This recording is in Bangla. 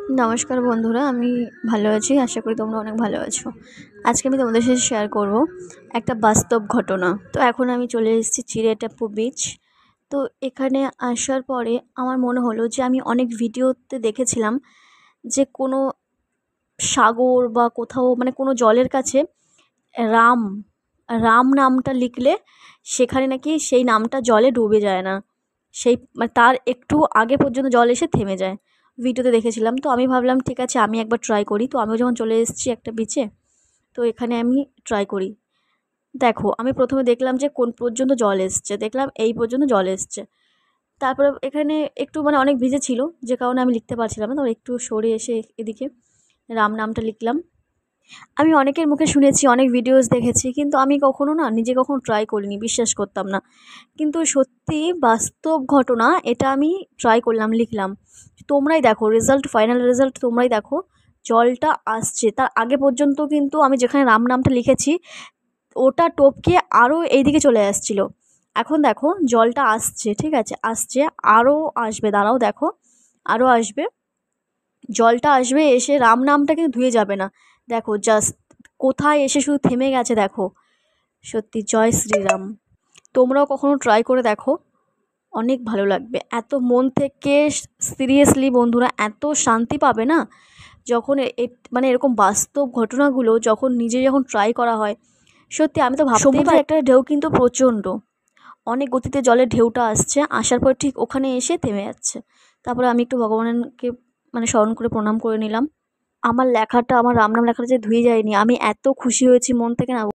নমস্কার বন্ধুরা, আমি ভালো আছি। আশা করি তোমরা অনেক ভালো আছো। আজকে আমি তোমাদের সাথে শেয়ার করব একটা বাস্তব ঘটনা। তো এখন আমি চলে এসেছি চিড়িয়াটাপ্পু বিচ। তো এখানে আসার পরে আমার মনে হলো যে আমি অনেক ভিডিওতে দেখেছিলাম যে কোনো সাগর বা কোথাও মানে কোনো জলের কাছে রাম রাম নামটা লিখলে সেখানে নাকি সেই নামটা জলে ডুবে যায় না, সেই মানে তার একটু আগে পর্যন্ত জল এসে থেমে যায়। ভিডিওতে দেখেছিলাম, তো আমি ভাবলাম ঠিক আছে আমি একবার ট্রাই করি। তো আমিও যখন চলে এসেছি একটা বিচে, তো এখানে আমি ট্রাই করি। দেখো, আমি প্রথমে দেখলাম যে কোন পর্যন্ত জল এসছে, দেখলাম এই পর্যন্ত জল এসছে। তারপরে এখানে একটু মানে অনেক ভিজে ছিল, যে কারণে আমি লিখতে পারছিলাম না। তো একটু সরে এসে এদিকে রাম নামটা লিখলাম। আমি অনেকের মুখে শুনেছি, অনেক ভিডিওস দেখেছি, কিন্তু আমি কখনো না নিজে কখনো ট্রাই করিনি, বিশ্বাস করতাম না। কিন্তু সত্যি বাস্তব ঘটনা, এটা আমি ট্রাই করলাম, লিখলাম। তোমরাই দেখো রেজাল্ট, ফাইনাল রেজাল্ট তোমরাই দেখো। জলটা আসছে, তার আগে পর্যন্ত কিন্তু আমি যেখানে রাম নামটা লিখেছি ওটা টপকে আরও এইদিকে চলে আসছিল। এখন দেখো জলটা আসছে, ঠিক আছে, আসছে, আরও আসবে, দাঁড়াও দেখো, আরও আসবে। জলটা আসবে, এসে রাম নামটা কিন্তু ধুয়ে যাবে না। দেখো জাস্ট কোথায় এসে শুধু থেমে গেছে দেখো। সত্যি জয় শ্রীরাম। তোমরাও কখনো ট্রাই করে দেখো, অনেক ভালো লাগবে। এত মন থেকে, সিরিয়াসলি বন্ধুরা, এত শান্তি পাবে না যখন মানে এরকম বাস্তব ঘটনাগুলো যখন নিজে যখন ট্রাই করা হয়। সত্যি আমি তো ভাবতেই পারি। একটা ঢেউ কিন্তু প্রচণ্ড, অনেক গতিতে জলের ঢেউটা আসছে, আসার পর ঠিক ওখানে এসে থেমে যাচ্ছে। তারপরে আমি একটু ভগবানকে মানে স্মরণ করে প্রণাম করে নিলাম। আমার লেখাটা, আমার রাম নাম লেখাটা যে ধুয়ে যায়নি, আমি এত খুশি হয়েছি মন থেকে না।